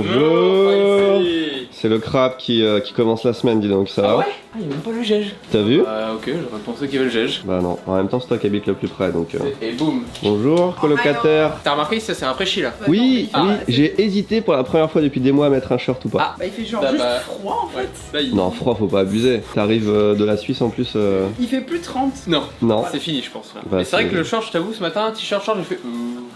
Bonjour. C'est le crabe qui commence la semaine, dis donc, ça va? Ah ouais? Ah, il n'y a même pas le gège. T'as vu? Ok, j'aurais pensé qu'il y avait le gège. Bah non, en même temps c'est toi qui habites le plus près donc... Et boum. Bonjour, colocataire. T'as remarqué, ça c'est un pré-chi là? Oui, j'ai hésité pour la première fois depuis des mois à mettre un shirt ou pas. Ah, Bah il fait genre juste froid en fait. Là, il... Non, froid, faut pas abuser. T'arrives de la Suisse en plus. Il fait plus 30. Non, Non. c'est fini je pense. Frère. Bah, Mais c'est vrai c'est- que le short, je t'avoue, ce matin, t-shirt short, j'ai fait...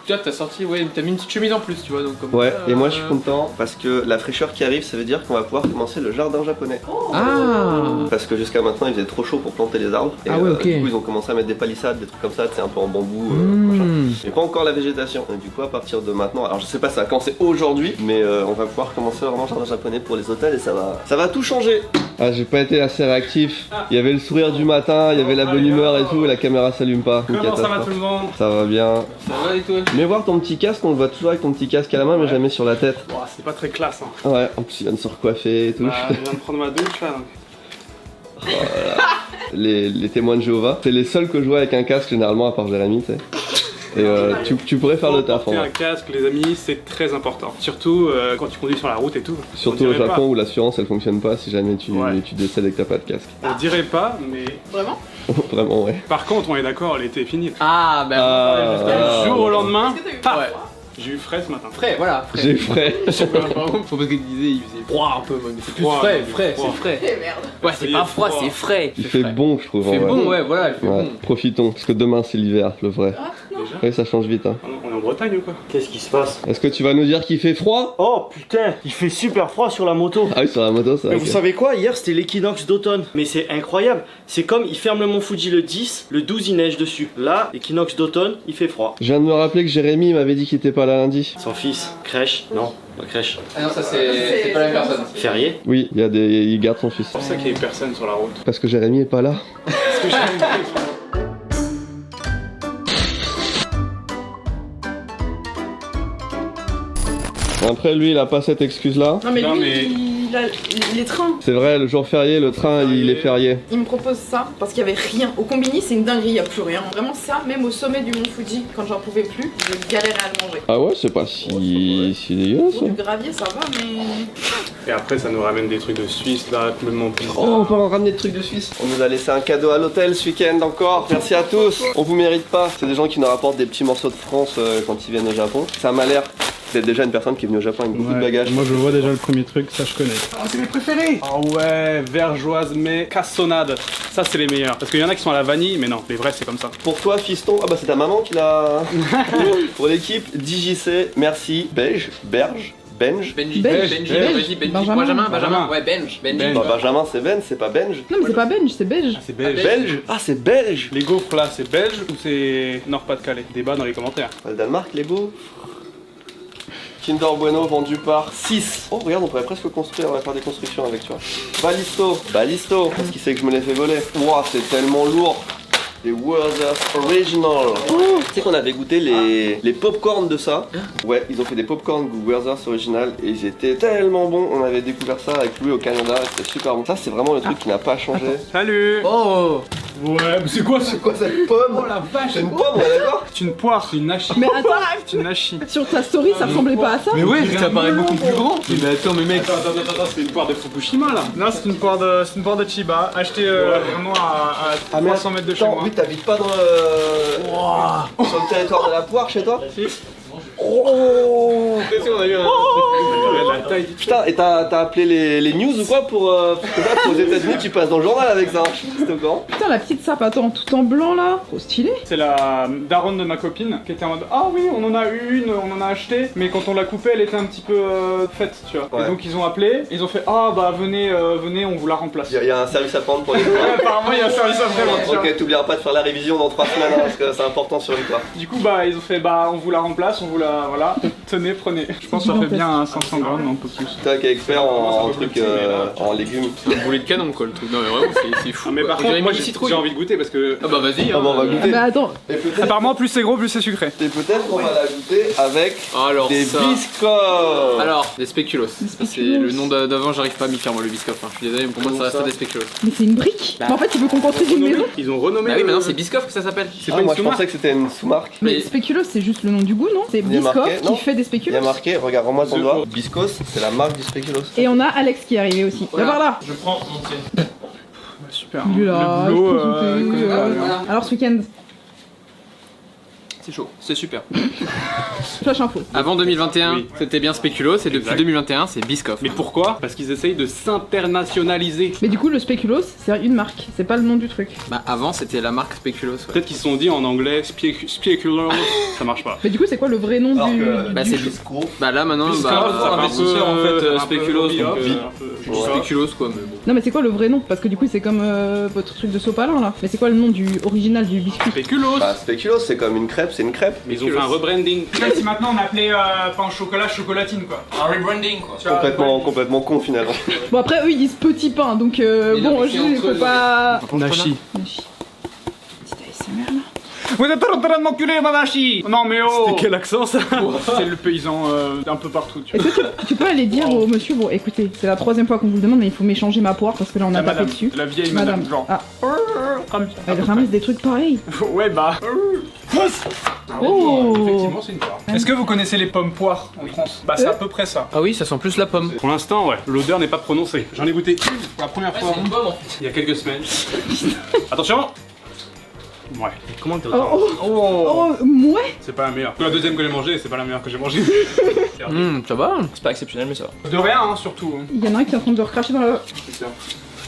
Tu vois, t'as sorti, ouais, t'as mis une petite chemise en plus, tu vois, donc comme Ouais, ça, et moi je suis content parce que la fraîcheur qui arrive, ça veut dire qu'on va pouvoir commencer le jardin japonais. Ah. Parce que jusqu'à maintenant il faisait trop chaud pour planter les arbres. Et Ah ouais, ok. du coup ils ont commencé à mettre des palissades, des trucs comme ça, c'est un peu en bambou, machin. Mais pas encore la végétation. Et du coup à partir de maintenant, alors je sais pas ça a commencé aujourd'hui, mais on va pouvoir commencer vraiment le jardin japonais pour les hôtels et ça va tout changer. Ah j'ai pas été assez réactif. Il y avait le sourire du matin, il y avait la bonne humeur et tout, et la caméra s'allume pas. Comment ça va tout le monde? Ça va bien. Ça va et toi? Mais voir ton petit casque, on le voit toujours avec ton petit casque à la main mais jamais sur la tête. Bon, c'est pas très classe hein. Ouais, en plus il vient de se recoiffer et tout. Bah, je viens de prendre ma douche là. Les témoins de Jéhovah, c'est les seuls que je vois avec un casque généralement à part Jérémy, tu sais. Et tu pourrais faire le taf en Porter un vrai. casque, les amis, c'est très important. Surtout quand tu conduis sur la route et tout. Surtout On au dirait Japon où l'assurance elle fonctionne pas si jamais tu décèdes et que t'as pas de casque. pas. On dirait pas, mais Vraiment? Vraiment ouais. par contre, on est d'accord, l'été est fini. Ah, bah... Ah, Du jour au lendemain, Est-ce que t'as eu paf, Ouais. j'ai eu frais ce matin. Frais, voilà, frais. j'ai frais. Faut parce qu'il disait, il faisait froid un peu, mais c'est plus Froid, frais, mais frais, froid. c'est frais. Eh merde. Ouais, c'est pas froid, c'est frais. Il fait frais. bon je trouve. Il fait en vrai. bon, ouais, voilà, il fait Ouais, bon. profitons, parce que demain c'est l'hiver, le vrai. Ah non. Déjà Oui, ça change vite hein. On est en Bretagne ou quoi? Qu'est-ce qui se passe? Est-ce que tu vas nous dire qu'il fait froid? Oh putain, il fait super froid sur la moto. Ah oui sur la moto ça. Mais ok. vous savez quoi? Hier c'était l'équinoxe d'automne. Mais c'est incroyable. C'est comme il ferme le mont Fuji le 10, le 12 il neige dessus. Là, l'équinoxe d'automne, il fait froid. Je viens de me rappeler que Jérémy m'avait dit qu'il était pas là lundi. Son fils, crèche? Non, pas crèche. Ah non, ça c'est pas la même personne. Férié? Oui, il garde son fils. C'est pour ça qu'il y a eu personne sur la route. Parce que Jérémy est pas là. Parce que j'ai Après lui il a pas cette excuse là. Non mais Non, lui, mais- il a les trains. C'est vrai, le jour férié, le train il est férié. Il me propose ça parce qu'il y avait rien. Au Combini, c'est une dinguerie, il y a plus rien. Vraiment ça, même au sommet du mont Fuji, quand j'en pouvais plus, je galérais à le manger. Ah ouais, c'est pas si dégueulasse. Pour du gravier, ça va, mais. Et après, ça nous ramène des trucs de Suisse là, complètement bizarres. Oh, on peut en ramener des trucs de Suisse. On nous a laissé un cadeau à l'hôtel ce week-end encore. Merci à tous. On vous mérite pas. C'est des gens qui nous rapportent des petits morceaux de France quand ils viennent au Japon. Ça m'a l'air d'être déjà une personne qui est venue au Japon avec beaucoup de bagages. Moi je vois déjà le premier truc, ça je connais. Ah, c'est mes préférés! Ah ouais, vergeoise mais cassonade. Ça c'est les meilleurs. Parce qu'il y en a qui sont à la vanille, mais non, les vrais c'est comme ça. Pour toi, fiston, ah bah c'est ta maman qui l'a. Pour l'équipe, DJC, merci. Beige, Berge, Benj. Benji, Benj, Benji, Benj. vas-y, Benji, Benjamin. Benjamin, Benjamin. ouais, Benj, Benji. Benj. Bah, Benjamin c'est Ben, c'est pas Benj. Non, mais c'est pas belge, c'est belge. Ah, c'est belge. Belge. Ah c'est belge. Les gaufres là, c'est belge ou c'est Nord-Pas-de-Calais? Débat dans les commentaires. Le Danemark, les beaux. Kinder Bueno vendu par 6. Oh regarde, on pourrait presque construire, on va faire des constructions avec, tu vois. Balisto, parce qu'il sait que je me l'ai fait voler. Ouah, c'est tellement lourd. Des Werther's Original. Tu sais qu'on avait goûté les popcorn de ça. Ouais, ils ont fait des popcorn goût Werther's Original et ils étaient tellement bons. On avait découvert ça avec Louis au Canada, c'était super bon. Ça c'est vraiment le truc qui n'a pas changé. Salut! Oh, Ouais, mais c'est quoi ce... Quoi cette pomme? Oh la vache! C'est une pomme, on est d'accord? C'est une poire, c'est une nachi. Mais attends, C'est une nachi. sur ta story, ça ressemblait pas à ça. mais ouais, ça paraît beaucoup plus grand. Mais attends, mais mec. Attends, c'est une poire de Fukushima là. Non, c'est une poire de Chiba, achetée vraiment à 300 mètres de chez Attends, moi. oui, t'habites pas dans le... sur le territoire de la poire chez toi? Si. Oh On a eu un... La taille. Putain, et t'as appelé les news ou quoi pour que là, aux États-Unis tu passes dans le journal avec ça? C'était au courant? Putain, la petite sape, attends, tout en blanc là. Trop stylé. C'est la daronne de ma copine qui était en mode ah oui on en a une, on en a acheté mais quand on l'a coupée elle était un petit peu faite tu vois. Ouais. Et donc ils ont appelé, ils ont fait ah bah venez on vous la remplace. Il y a un service à prendre pour les Ouais, apparemment il y a un service après-vente. tu vois. Ok, t'oublieras pas de faire la révision dans 3 semaines hein, parce que c'est important sur l'histoire. Du coup bah ils ont fait bah on vous la remplace, on vous la voilà, tenez prenez. Je pense que ça fait bien 500 grammes, non, un peu plus. Toi qui es expert en trucs en légumes. C'est un boulet de canon quoi le truc. Non mais vraiment c'est fou. Ah, mais par On dirait contre moi mini citrouille. j'ai envie de goûter parce que Ah bah vas-y. Ah bon, on va goûter. Bah attends, Et peut-être apparemment plus c'est gros plus c'est sucré. qu'on va la goûter avec Alors des ça. biscottes. Alors, des spéculoos. Ça, c'est le nom d'avant, j'arrive pas à m'y faire moi le biscoff. Hein. Je suis désolé, mais pour moi ça reste des spéculoos. mais c'est une brique. Mais en fait, il veut qu'on construise une maison. Ils ont renommé. Bah oui, le- maintenant c'est biscoff que ça s'appelle. C'est Ah, pas une moi je sous-marque. pensais que c'était une sous-marque. Mais Mais- spéculoos, c'est juste le nom du goût, non? C'est Il est marqué, Biscoff non qui fait des Il y spéculoos. a marqué, regarde, rends-moi ton The doigt. Oat. Biscos, c'est la marque du spéculoos. Et on a Alex qui est arrivé aussi. Voilà. Viens par là. Je prends mon tien. Super. Il est là, Le boulot, je pense qu'il fait, voilà. Alors ce week-end, C'est chaud, c'est super. flash info. Avant 2021, Oui. c'était bien Spéculoos et depuis Exact. 2021, c'est Biscoff. Mais pourquoi? Parce qu'ils essayent de s'internationaliser. Mais du coup, le spéculoos, c'est une marque, c'est pas le nom du truc. Bah avant, c'était la marque Spéculoos. Ouais. Peut-être qu'ils se sont dit en anglais speculoos, ça marche pas. Mais du coup, c'est quoi le vrai nom Alors du. que Bah, c'est Bisco. Bah là maintenant, Ça bah, fait un peu, en fait, un peu spéculoos, hobby, donc, hop, un peu- Ouais. Spéculoos quoi, mais bon. Non, mais c'est quoi le vrai nom? Parce que du coup, c'est comme votre truc de sopalin là. Mais c'est quoi le nom du original du biscuit? Spéculoos. Bah, spéculoos, c'est comme une crêpe, c'est une crêpe. Mais ils ont fait un rebranding. Si maintenant on appelait pain au chocolat chocolatine quoi. Un rebranding quoi. Tu vois, Complètement con finalement. Bon, après, eux ils disent petit pain, donc Mais non, bon, mais c'est je entre faut eux. pas. Nashi. Petite ASMR là. Vous êtes en train de m'enculer Mamachi. Non mais oh. C'était quel accent ça? C'est le paysan un peu partout tu vois. Est-ce que tu peux aller dire au monsieur, bon écoutez, c'est la 3e fois qu'on vous le demande, mais il faut m'échanger ma poire parce que là on a La tapé madame, dessus. la vieille madame, genre. Ah, Comme ça. elle ramasse des trucs pareils. Ouais bah. Oh Effectivement c'est une poire. Est-ce que vous connaissez les pommes poires en France? Bah c'est à peu près ça. Ah oui, ça sent plus la pomme. Pour l'instant, ouais, l'odeur n'est pas prononcée. J'en ai goûté une pour la première fois il y a quelques semaines. Attention! Ouais, Comment t'es Oh, oh, oh, ouais. c'est pas la meilleure. La deuxième que j'ai mangée, c'est pas la meilleure que j'ai mangée. Ça va. C'est pas exceptionnel mais ça va. De rien hein, surtout. hein. Il y en a un qui est en train de recracher dans la.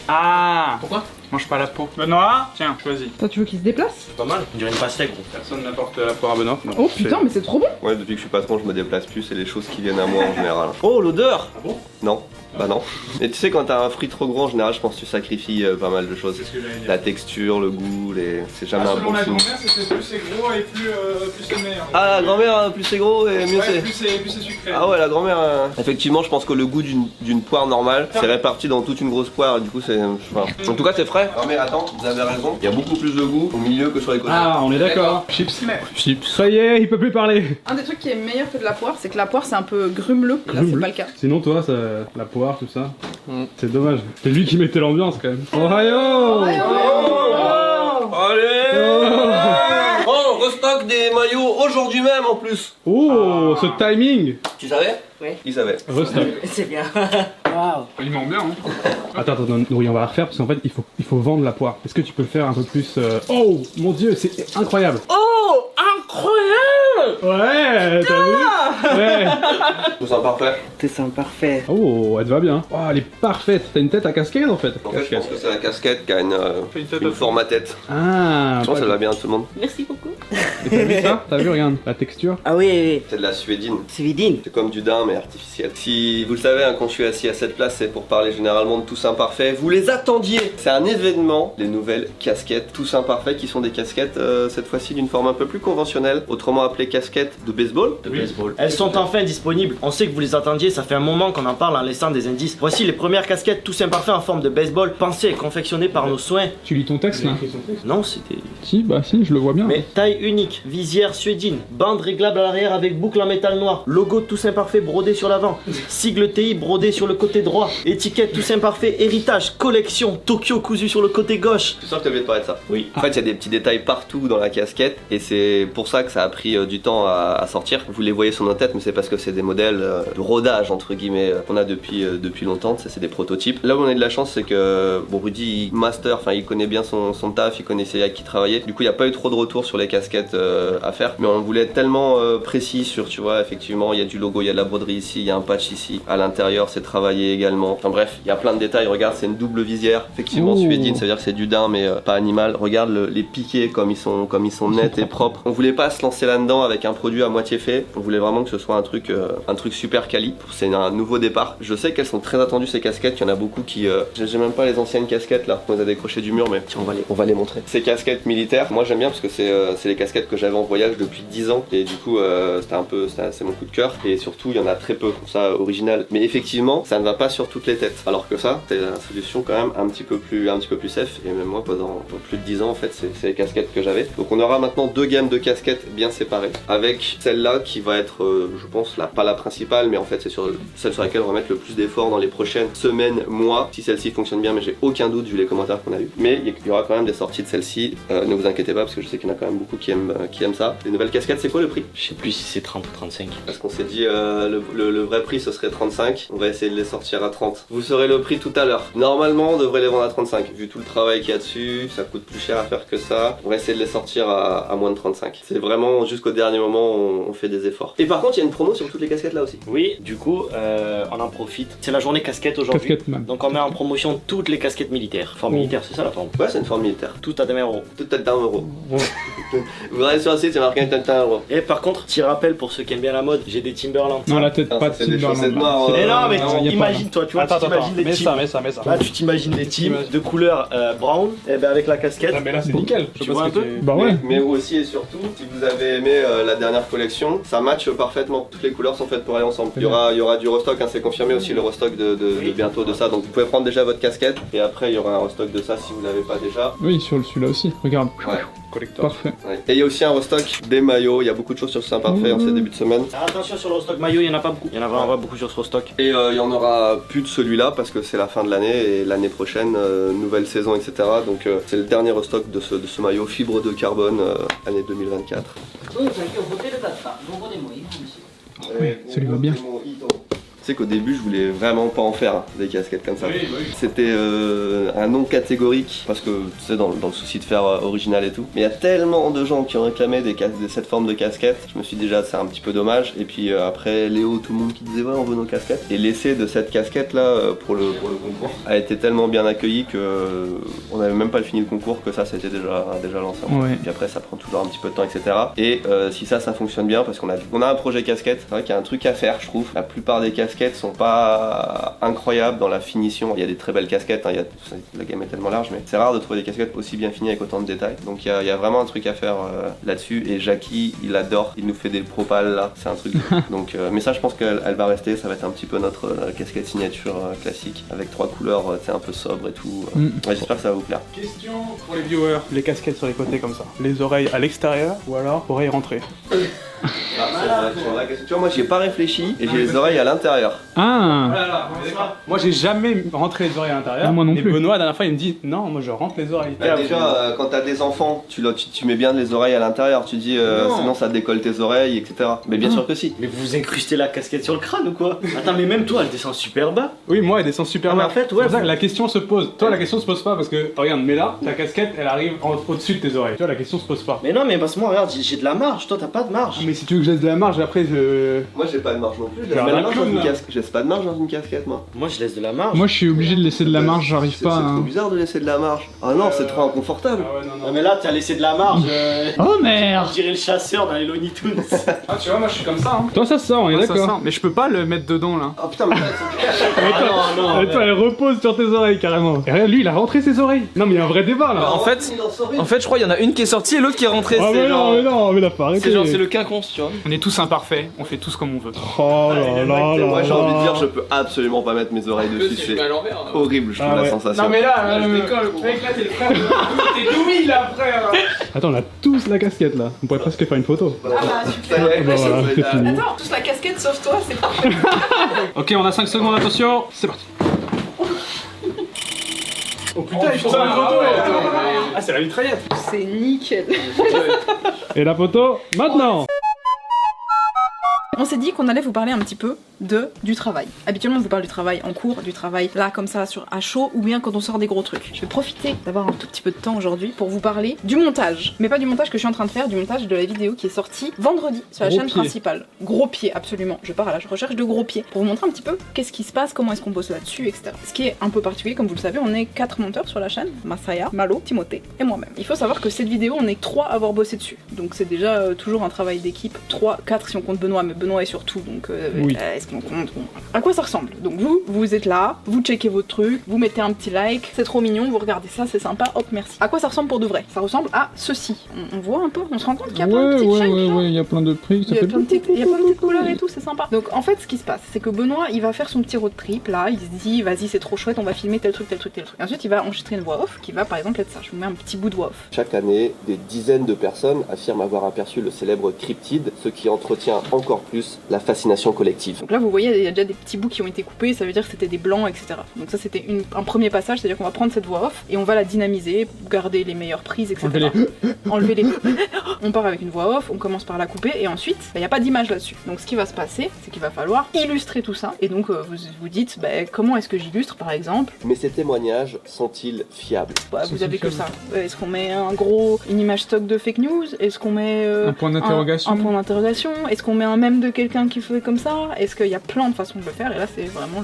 Ah. Pourquoi? Mange pas la peau. Benoît, tiens, choisis. Toi, tu veux qu'il se déplace? Pas mal. On dirait une pastèque gros. Personne n'apporte la poire à Benoît. Non, Oh putain, mais c'est trop bon. Ouais, depuis que je suis patron, je me déplace plus, c'est les choses qui viennent à moi en général. Oh l'odeur. Ah bon? Non, bah non. Et tu sais, quand t'as un fruit trop gros, en général, je pense que tu sacrifies pas mal de choses. C'est ce que j'allais dire. La texture, le goût, c'est jamais un Selon bon la signe. grand-mère, c'était plus c'est gros et plus c'est meilleur. Ah, la grand-mère, plus c'est gros et mieux Ouais, c'est. plus c'est sucré. Ah ouais, la grand-mère. Effectivement, je pense que le goût d'une poire normale, c'est réparti dans toute une grosse poire. Et du coup, c'est. Enfin, en tout cas, c'est frais. Non, mais attends, vous avez raison. Il y a beaucoup plus de goût au milieu que sur les côtés. Ah, on est d'accord. Chips. Chips. Ça y est, il peut plus parler. Un des trucs qui est meilleur que de la poire, c'est que la poire c'est un peu grumeleux. Là, c'est Grumeleux. pas le cas. Sinon, toi, ça, la poire, tout ça, Mm. c'est dommage. C'est lui qui mettait l'ambiance quand même. Ohio! Allez Oh, restock des maillots aujourd'hui même en plus. Oh, ce timing! Tu savais Oui. Il savait. Restock. C'est bien. Waouh. Il ment bien. Hein. Attends, oui, on va la refaire parce qu'en fait, il faut vendre la poire. Est-ce que tu peux le faire un peu plus. Oh, mon dieu, c'est incroyable! Oh incroyable. Ouais, t'as vu? Ouais. Tout ça parfait. T'es un parfait. Oh, elle te va bien. Oh, elle est parfaite. T'as une tête à casquette en fait. En fait, je pense que c'est la casquette qui a une forme à tête. Ah, Je pense que ça va bien à tout le monde. Merci beaucoup. Et t'as vu ça? T'as vu, regarde, la texture. Ah oui, oui. C'est de la suédine. C'est vidine. C'est comme du daim mais artificiel. Si vous le savez, hein, quand je suis assis à cette place, c'est pour parler généralement de Tous Imparfaits. Vous les attendiez. C'est un événement, les nouvelles casquettes Tous Imparfaits qui sont des casquettes cette fois-ci d'une forme un peu plus conventionnelle, autrement appelées casquettes de baseball. Elles sont enfin disponibles. On sait que vous les attendiez, ça fait un moment qu'on en parle en laissant des indices. Voici les premières casquettes Tous Imparfaits en forme de baseball, pensées et confectionnées par nos soins. Tu lis ton texte là? Non, c'était... Si, bah si, je le vois bien. Mais taille unique, visière suédine, bande réglable à l'arrière avec boucle en métal noir, logo Tous Imparfaits brodé sur l'avant, sigle TI brodé sur le côté droit, étiquette Tous Imparfaits héritage, collection, Tokyo cousu sur le côté gauche. Je suis sûr que t'as oublié de parler de ça. Oui. En fait, il y a des petits détails partout dans la casquette et c'est pour ça que ça a pris du temps à sortir. Vous les voyez sur nos têtes, mais c'est parce que c'est des modèles de rodage entre guillemets qu'on a depuis longtemps. C'est des prototypes. Là où on a de la chance, c'est que bon, Rudy, master, enfin, il connaît bien son taf, il connaissait avec qui travailler. Du coup, il n'y a pas eu trop de retours sur les casquettes à faire, mais on voulait être tellement précis sur, tu vois, effectivement, il y a du logo, il y a de la broderie ici, il y a un patch ici. À l'intérieur, c'est travaillé également. Enfin bref, il y a plein de détails. Regarde, c'est une double visière, effectivement Ouh. suédine, ça veut dire que c'est du daim, mais pas animal. Regarde les piquets comme ils sont nets et propres. On voulait pas se lancer là-dedans avec un produit à moitié fait. On voulait vraiment que ce soit un truc super quali. C'est un nouveau départ. Je sais qu'elles sont très attendues ces casquettes. Il y en a beaucoup qui, j'ai même pas les anciennes casquettes là, qu'on les a décrochées du mur, mais tiens, on va les montrer. Ces casquettes militaires, moi j'aime bien parce que c'est les casquettes que j'avais en voyage depuis 10 ans et du coup c'est mon coup de cœur et surtout il y en a très peu comme ça original. Mais effectivement, ça ne va pas sur toutes les têtes. Alors que ça, c'est la solution quand même un petit peu plus safe. Et même moi pendant plus de 10 ans en fait, c'est les casquettes que j'avais. Donc on aura maintenant deux gammes de casquettes bien séparées avec celle-là qui va être je pense, pas la principale, mais en fait c'est celle sur laquelle on va mettre le plus d'efforts dans les prochaines semaines, mois, si celle-ci fonctionne bien, mais j'ai aucun doute vu les commentaires qu'on a eu. Mais il y aura quand même des sorties de celle-ci, ne vous inquiétez pas parce que je sais qu'il y en a quand même beaucoup qui aiment ça. Les nouvelles casquettes, c'est quoi le prix? Je sais plus si c'est 30 ou 35. Parce qu'on s'est dit le vrai prix ce serait 35, on va essayer de les sortir à 30. Vous saurez le prix tout à l'heure. Normalement on devrait les vendre à 35, vu tout le travail qu'il y a dessus, ça coûte plus cher à faire que ça. On va essayer de les sortir à moins de 35. C'est vraiment jusqu'au dernier moment on fait des efforts. Et par contre il y a une promo sur toutes les casquettes là aussi. Oui, du coup, on en profite. C'est la journée casquette aujourd'hui. Casquette man. Donc on met en promotion toutes les casquettes militaires. Forme militaire, c'est ça la forme? Ouais, c'est une forme militaire. Tout à 20 €. Tout à 1 €. Vous regardez sur le site, c'est marqué 1 €. Et par contre, petit rappel pour ceux qui aiment bien la mode, j'ai des Timberland. Non, la tête, Non, pas ça, de c'est des chaussettes Timberland. noires. Mais non, mais non, y a pas, imagine-toi, tu vois, tu t'imagines les mets teams. ça, mets ça. Là, tu t'imagines des teams de couleur brown, et ben avec la casquette. Ah, mais là, c'est nickel. Tu vois un peu? Bah ouais. Mais aussi et surtout, si vous avez aimé la dernière collection, ça match parfaitement. Toutes les couleurs sont faites pour aller ensemble. Il y aura du restock, hein, c'est confirmé aussi le restock de bientôt de ça. Donc vous pouvez prendre déjà votre casquette et après il y aura un restock de ça si vous l'avez pas déjà. Oui, sur celui-là aussi. Regarde. Ouais. Collector. Parfait. Ouais. Et il y a aussi un restock des maillots. Il y a beaucoup de choses sur ce Imparfait en ce début de semaine. Alors attention sur le restock maillot, il y en a pas beaucoup. Il y en a vraiment pas beaucoup sur ce restock. Et il y en aura plus de celui-là parce que c'est la fin de l'année et l'année prochaine, nouvelle saison, etc. Donc c'est le dernier restock de ce maillot fibre de carbone année 2024. Ça lui va bien. Tu sais qu'au début je voulais vraiment pas en faire hein, des casquettes comme ça. C'était un nom catégorique parce que tu sais dans le souci de faire original et tout. Mais il y a tellement de gens qui ont réclamé de cette forme de casquette. Je me suis dit déjà c'est un petit peu dommage. Et puis après Léo, tout le monde qui disait ouais on veut nos casquettes. Et l'essai de cette casquette là pour le concours a été tellement bien accueilli que on n'avait même pas fini le concours que ça c'était déjà lancé. Ouais. Puis après ça prend toujours un petit peu de temps etc. Et si ça fonctionne bien parce qu'on a un projet casquette, c'est vrai qu'il y a un truc à faire je trouve. La plupart des casquettes sont pas incroyables dans la finition. Il y a des très belles casquettes, hein, la gamme est tellement large, mais c'est rare de trouver des casquettes aussi bien finies avec autant de détails. Donc il y a vraiment un truc à faire là-dessus. Et Jackie, il adore, il nous fait des propals là, c'est un truc. Donc, mais ça, je pense qu'elle va rester. Ça va être un petit peu notre casquette signature classique avec 3 couleurs, c'est un peu sobre et tout. Ouais, j'espère que ça va vous plaire. Question pour les viewers. Les casquettes sur les côtés comme ça. Les oreilles à l'extérieur ou alors oreilles rentrées. Tu vois, moi j'y ai pas réfléchi et j'ai les oreilles à l'intérieur. Ah. Moi j'ai jamais rentré les oreilles à l'intérieur. Ah, moi non plus. Et Benoît la dernière fois il me dit non, moi je rentre les oreilles. Bah, déjà quand t'as des enfants, tu mets bien les oreilles à l'intérieur. Tu dis sinon ça décolle tes oreilles, etc. Mais bien sûr que si. Mais vous incrustez la casquette sur le crâne ou quoi? Attends, mais même toi elle descend super bas. Oui, moi elle descend super bas. Mais en fait, ouais. C'est pour ça que la question se pose. Toi la question se pose pas parce que regarde, mais là ta casquette elle arrive au-dessus de tes oreilles. Tu vois, la question se pose pas. Mais non, mais parce que moi regarde, j'ai de la marge, toi t'as pas de marge. Mais si tu veux que je laisse de la marge après je. Moi j'ai pas de marge non plus. Je Faire laisse pas un de marge dans clown, une là. casquette. Je laisse pas de marge dans une casquette moi. Moi je laisse de la marge. Moi je suis obligé de laisser de la marge, j'arrive C'est pas trop à... bizarre de laisser de la marge. Ah non, c'est trop inconfortable. Ah ouais, non, Non mais là t'as laissé de la marge. Oh On merde! dirait le chasseur dans les Looney Tunes. Ah tu vois, moi je suis comme ça. Hein. Toi ça se sent, on est Ça d'accord. sent, mais je peux pas le mettre dedans là. Oh putain, mais Ah non, Et toi elle repose sur tes oreilles carrément. Et regarde, lui il a rentré ses oreilles. Non mais il y a un vrai débat là. En fait, je crois qu'il y en a une qui est sortie et l'autre qui est rentrée. Ah c'est mais genre... non, mais non, mais là faut arrêter. C'est genre, c'est le quinconce, tu vois. On est tous imparfaits, on fait tous comme on veut. Oh là là moi j'ai là envie de dire, là. je peux absolument pas mettre mes oreilles dessus. C'est à l'envers. horrible, je trouve Ah la ouais. sensation. Non mais là, mec là t'es le frère t'es Louis là frère. Attends, on a tous la casquette là. On pourrait presque faire une photo. Ah bah Ça super. y est, Bah voilà, c'est fini. Attends, tous la casquette sauf toi, c'est parfait. Ok, on a 5 secondes, attention, c'est parti. Oh putain, il faut faire une photo. Ah c'est la mitraillette. C'est nickel. Et la photo, maintenant. On s'est dit qu'on allait vous parler un petit peu du travail. Habituellement, on vous parle du travail en cours, du travail là, comme ça, à chaud, ou bien quand on sort des gros trucs. Je vais profiter d'avoir un tout petit peu de temps aujourd'hui pour vous parler du montage. Mais pas du montage que je suis en train de faire, du montage de la vidéo qui est sortie vendredi sur la Gros chaîne pied. principale. Gros pied, absolument. Je pars à la recherche de gros pieds pour vous montrer un petit peu qu'est-ce qui se passe, comment est-ce qu'on bosse là-dessus, etc. Ce qui est un peu particulier, comme vous le savez, on est 4 monteurs sur la chaîne, Masaya, Malo, Timothée et moi-même. Il faut savoir que cette vidéo, on est 3 à avoir bossé dessus. Donc c'est déjà toujours un travail d'équipe. 3, 4 si on compte Benoît, mais Benoît est sur tout, donc Oui. est-ce qu'on compte bon. À quoi ça ressemble? Donc vous êtes là, vous checkez votre truc, vous mettez un petit like, c'est trop mignon, vous regardez ça, c'est sympa, hop merci. À quoi ça ressemble pour de vrai? Ça ressemble à ceci. On voit un peu, on se rend compte qu'il y a plein de Ouais, petites ouais, shapes, ouais, genre. ouais, il y a plein de prix, ça Il y a fait plein de petites couleurs et tout, c'est sympa. Donc en fait, ce qui se passe, c'est que Benoît, il va faire son petit road trip là, il se dit, vas-y, c'est trop chouette, on va filmer tel truc, tel truc, tel truc. Et ensuite, il va enregistrer une voix off qui va par exemple être ça. Je vous mets un petit bout de voix off. Chaque année, des dizaines de personnes affirment avoir aperçu le célèbre cryptide, ce qui entretient encore plus plus la fascination collective. Donc là vous voyez il y a déjà des petits bouts qui ont été coupés, ça veut dire que c'était des blancs, etc. Donc ça c'était un premier passage, c'est-à-dire qu'on va prendre cette voix off et on va la dynamiser, garder les meilleures prises, etc. Enlever les... On part avec une voix off, on commence par la couper et ensuite il n'y a pas d'image là-dessus. Donc ce qui va se passer, c'est qu'il va falloir illustrer tout ça. Et donc vous vous dites comment est-ce que j'illustre par exemple. Mais ces témoignages sont-ils fiables? Vous avez que ça. Est-ce qu'on met une image stock de fake news? Est-ce qu'on met un point d'interrogation? Un point d'interrogation? Est-ce qu'on met un mème de quelqu'un qui fait comme ça? Est-ce qu'il y a plein de façons de le faire? Et là c'est vraiment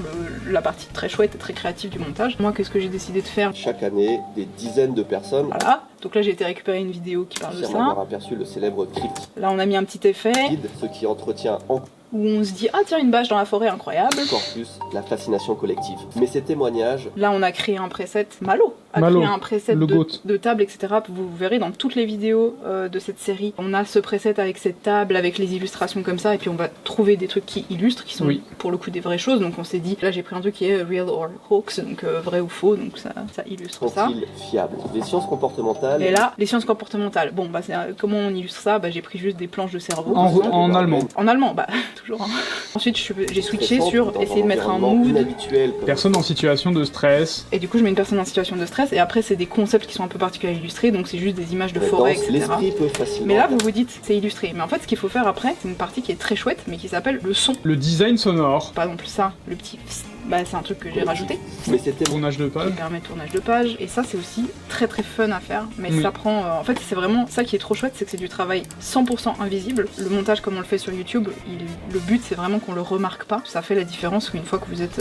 la partie très chouette et très créative du montage. Moi qu'est-ce que j'ai décidé de faire? Chaque année, des dizaines de personnes. Voilà. Donc là j'ai été récupérer une vidéo qui parle de ça. avoir aperçu le célèbre crypte. Là on a mis un petit effet. Guide, ce qui entretient où on se dit ah tiens une bâche dans la forêt incroyable. Encore plus la fascination collective. Mais ces témoignages. Là on a créé un preset Malo. Créé un preset de table, etc. Vous verrez dans toutes les vidéos de cette série. On a ce preset avec cette table, avec les illustrations comme ça, et puis on va trouver des trucs qui illustrent, qui sont pour le coup des vraies choses. Donc on s'est dit, là j'ai pris un truc qui est real or hoax, donc vrai ou faux, donc ça illustre ça. Sont-ils fiables? Les sciences comportementales. Et là, les sciences comportementales. Bon bah comment on illustre ça? J'ai pris juste des planches de cerveau. En allemand. En allemand, toujours. Hein. Ensuite j'ai switché sur essayer de mettre un mood. Inhabituel, personne en situation de stress. Et du coup je mets une personne en situation de stress et après c'est des concepts qui sont un peu particuliers à illustrer, donc c'est juste des images de forêt, etc. L'esprit peut facilement. Mais là vous vous dites c'est illustré. Mais en fait ce qu'il faut faire après, c'est une partie qui est très chouette mais qui s'appelle le son. Le design sonore. Par exemple ça, le petit... c'est un truc que j'ai rajouté. Mais c'était tournage de page. Qui permet tournage de page. Et ça c'est aussi très très fun à faire. Mais ça prend... en fait c'est vraiment ça qui est trop chouette, c'est que c'est du travail 100% invisible. Le montage comme on le fait sur YouTube, le but c'est vraiment qu'on le remarque pas. Ça fait la différence qu'une fois que vous êtes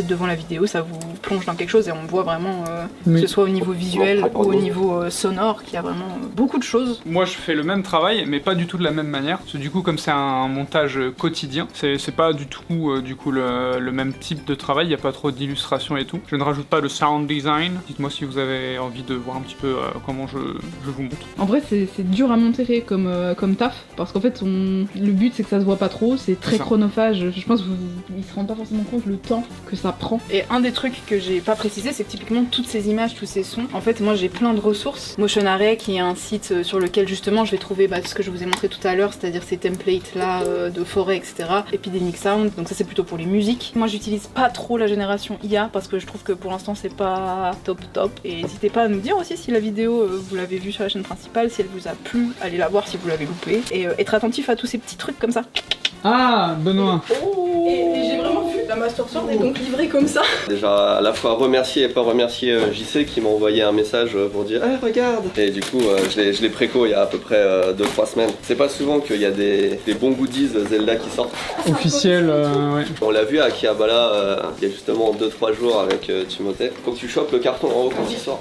devant la vidéo, ça vous plonge dans quelque chose et on voit vraiment que ce soit au niveau visuel ou au niveau sonore, qu'il y a vraiment beaucoup de choses. Moi je fais le même travail mais pas du tout de la même manière. Parce que du coup comme c'est un montage quotidien, c'est pas du tout le même type de travail, il n'y a pas trop d'illustrations et tout. Je ne rajoute pas de sound design. Dites-moi si vous avez envie de voir un petit peu comment je vous montre. En vrai c'est dur à monter comme taf parce qu'en fait le but c'est que ça se voit pas trop, c'est très chronophage. Je pense qu'ils se rendent pas forcément compte le temps que ça prend. Et un des trucs que j'ai pas précisé, c'est que typiquement toutes ces images, tous ces sons, en fait moi j'ai plein de ressources. Motionarray qui est un site sur lequel justement je vais trouver ce que je vous ai montré tout à l'heure, c'est-à-dire ces templates là de forêt, etc. Epidemic Sound, donc ça c'est plutôt pour les musiques. Moi j'utilise pas trop la génération IA parce que je trouve que pour l'instant c'est pas top. Et n'hésitez pas à nous dire aussi si la vidéo vous l'avez vue sur la chaîne principale, si elle vous a plu, allez la voir si vous l'avez loupé. Et être attentif à tous ces petits trucs comme ça. Ah, Benoît. Et j'ai vraiment vu la Master Sword est donc livrée comme ça. Déjà à la fois remercier et pas remercier JC qui m'a envoyé un message pour dire hey, regarde. Et du coup je l'ai préco il y a à peu près 2-3 semaines. C'est pas souvent qu'il y a des bons goodies Zelda qui sortent. Officiel, ouais. On l'a vu à Akihabara il y a justement 2-3 jours avec Timothée. Faut que tu chopes le carton en haut quand il sort.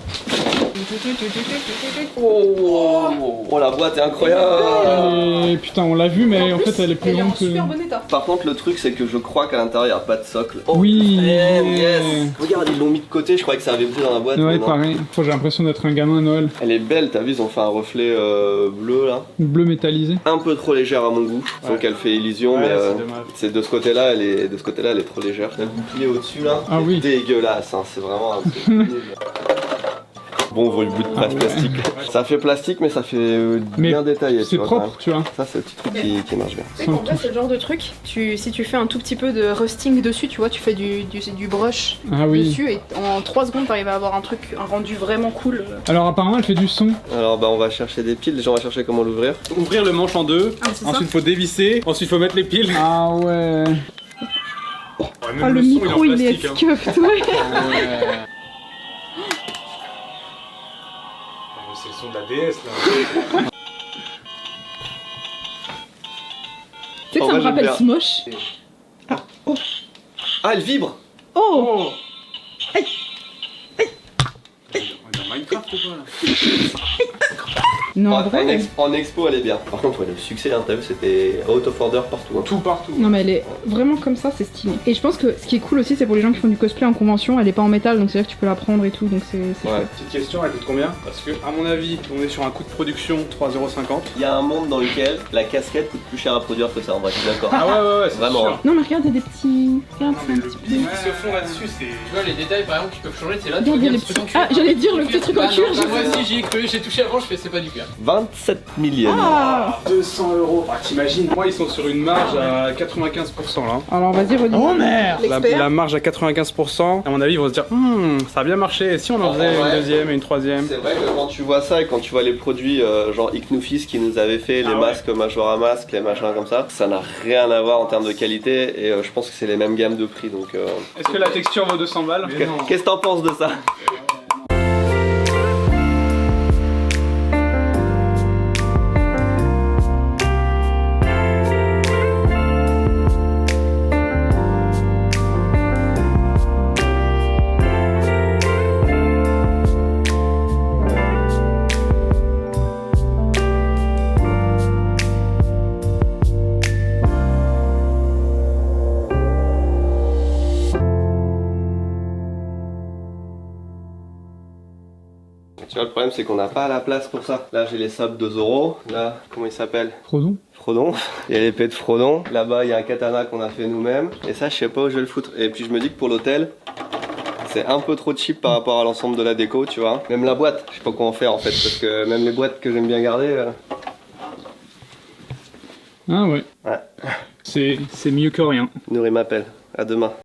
Oh la boîte est incroyable. Et putain on l'a vu mais en fait elle est plus longue que... Super bon état. Par contre le truc c'est que je crois qu'à l'intérieur il n'y a pas de socle. Oui. Yes. Regarde ils l'ont mis de côté, je croyais que ça avait bougé dans la boîte. Ouais pareil, j'ai l'impression d'être un gamin à Noël. Elle est belle, t'as vu ils ont fait un reflet bleu là. Bleu métallisé. Un peu trop légère à mon goût, donc elle fait illusion mais c'est de ce côté là elle est trop légère. Le bouclier au-dessus là, c'est dégueulasse, hein. C'est vraiment un truc. Bon, on voit le bout de presse plastique. Ça fait plastique, mais ça fait bien détaillé. C'est propre, tu vois. Ça, c'est le petit truc qui marche bien. Tu sais qu'en fait, c'est le genre de truc, si tu fais un tout petit peu de rusting dessus, tu vois, tu fais du brush dessus et en 3 secondes, t'arrives à avoir un rendu vraiment cool. Alors, apparemment, elle fait du son. Alors, on va chercher des piles. Déjà, on va chercher comment l'ouvrir. Ouvrir le manche en deux, ensuite, faut dévisser, ensuite, faut mettre les piles. Ah ouais. Le micro, il est scuffed, ouais. C'est le son de la DS là. Tu sais que ça me rappelle Smosh. Ah, elle vibre. Oh. On est dans Minecraft ou quoi là? Non, en vrai. En expo, elle est bien. Par contre, le succès, hein, t'as vu, c'était out of order partout. Hein. Tout partout. Non, mais elle est vraiment comme ça, c'est stylé. Et je pense que ce qui est cool aussi, c'est pour les gens qui font du cosplay en convention, elle est pas en métal, donc c'est-à-dire que tu peux la prendre et tout, donc c'est chouette. Petite question, elle coûte combien? Parce que, à mon avis, on est sur un coût de production 3,50€. Il y a un monde dans lequel la casquette coûte plus cher à produire que ça, en vrai, je suis d'accord. Ah ouais, c'est vraiment. sûr. Non, mais regarde, il y a des petits. Regarde, Non, mais le petit qui se fond là-dessus, c'est. Tu vois les détails par exemple qui peuvent changer, c'est là. Regarde, il y a les petits. Ah, j'allais dire le petit truc en cuir. Moi aussi j'y ai cru, j'ai touché avant, je fais c'est pas du cuir. 27 millions. Ah 200 €. Ah, t'imagines, moi ils sont sur une marge à 95% là. Alors vas-y, Rodney. Oh merde L'expert. la marge à 95%, à mon avis ils vont se dire ça a bien marché, et si on en faisait Ouais. une deuxième et une troisième? C'est vrai que quand tu vois ça et quand tu vois les produits genre Ichnoufis qui nous avait fait, les Ah ouais. masques Majora Mask, les machins comme ça n'a rien à voir en termes de qualité et je pense que c'est les mêmes gammes de prix donc. Est-ce que la texture vaut 200 balles? Qu'est-ce que t'en penses de ça? Tu vois, le problème c'est qu'on n'a pas la place pour ça. Là j'ai les sabres 2 €. Là, comment il s'appelle? Frodon. Frodon. Il y a l'épée de Frodon. Là-bas il y a un katana qu'on a fait nous-mêmes. Et ça je sais pas où je vais le foutre. Et puis je me dis que pour l'hôtel, c'est un peu trop cheap par rapport à l'ensemble de la déco, tu vois. Même la boîte, je sais pas quoi en faire en fait. Parce que même les boîtes que j'aime bien garder... Ah ouais. Ouais. C'est mieux que rien. Nourri m'appelle. À demain.